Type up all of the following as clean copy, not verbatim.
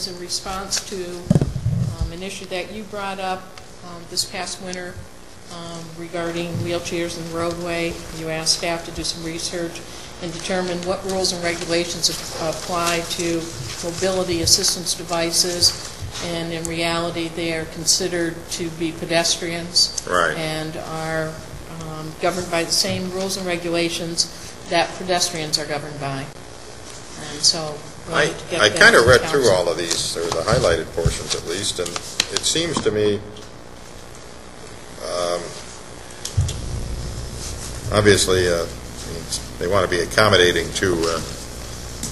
is in response to an issue that you brought up this past winter regarding wheelchairs in the roadway. You asked staff to do some research and determine what rules and regulations apply to mobility assistance devices, and in reality they are considered to be pedestrians, right, and are governed by the same rules and regulations that pedestrians are governed by. And so I kind of read through all of these, or the highlighted portions at least, and it seems to me obviously they want to be accommodating to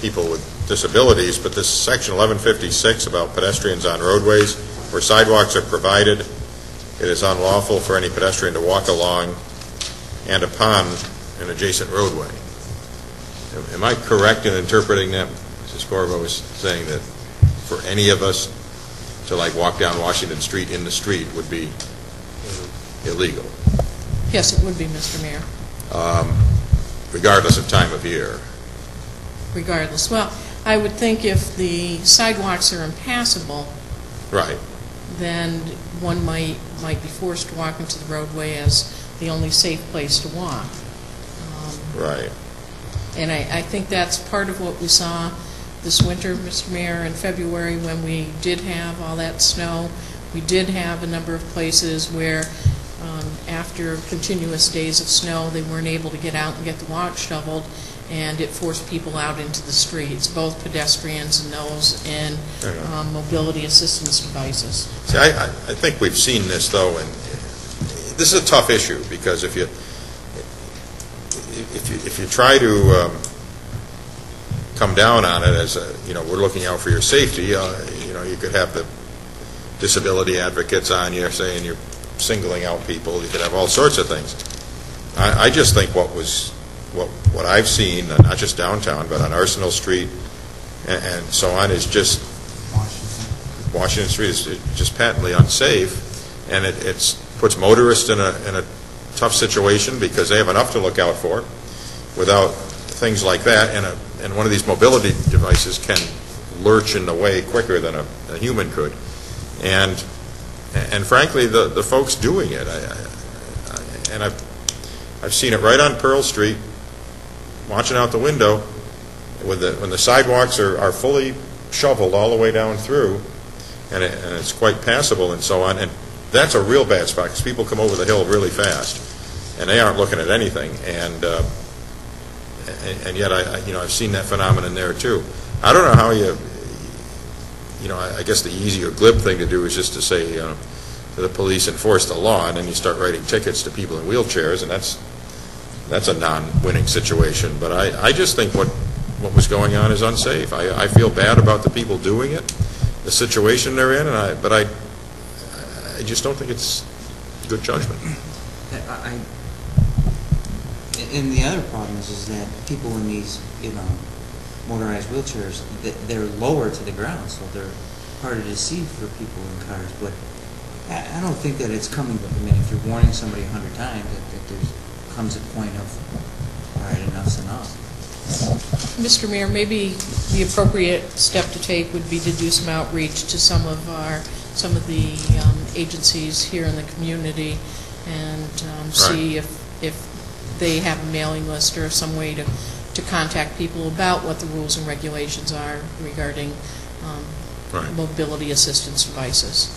people with disabilities, but this section 1156 about pedestrians on roadways where sidewalks are provided, it is unlawful for any pedestrian to walk along and upon an adjacent roadway. Am I correct in interpreting that? Mrs. Corvo was saying that for any of us to like walk down Washington Street in the street would be illegal. Yes, it would be, Mr. Mayor. Regardless of time of year. Regardless. Well, I would think if the sidewalks are impassable, right, then one might be forced to walk into the roadway as the only safe place to walk. Right. And I think that's part of what we saw this winter, Mr. Mayor, in February when we did have all that snow. We did have a number of places where after continuous days of snow they weren't able to get out and get the walk shoveled, and it forced people out into the streets, both pedestrians and those in mobility assistance devices. See, I think we've seen this, though, and this is a tough issue, because if you try to come down on it as a, we're looking out for your safety, you could have the disability advocates on you saying you're singling out people. You could have all sorts of things. I just think what I've seen, not just downtown, but on Arsenal Street and so on, is just Washington Street is just patently unsafe, and it puts motorists in a tough situation because they have enough to look out for without things like that, and one of these mobility devices can lurch in the way quicker than a human could, and frankly the folks doing it, and I've seen it right on Pearl Street, watching out the window when the sidewalks are fully shoveled all the way down through, and it's quite passable and so on, and that's a real bad spot because people come over the hill really fast and they aren't looking at anything, and yet I've seen that phenomenon there too. I don't know how I guess the easy or glib thing to do is just to say to the police, enforce the law, and then you start writing tickets to people in wheelchairs, and that's a non-winning situation. But I just think what was going on is unsafe. I feel bad about the people doing it, the situation they're in, but I just don't think it's good judgment. And the other problem is that people in these, motorized wheelchairs, they're lower to the ground, so they're harder to see for people in cars. But I don't think that it's coming. If you're warning somebody 100 times, that there comes a point of, all right, enough's enough. Mr. Mayor, maybe the appropriate step to take would be to do some outreach to some of the agencies here in the community, and see if they have a mailing list or some way to contact people about what the rules and regulations are regarding mobility assistance devices.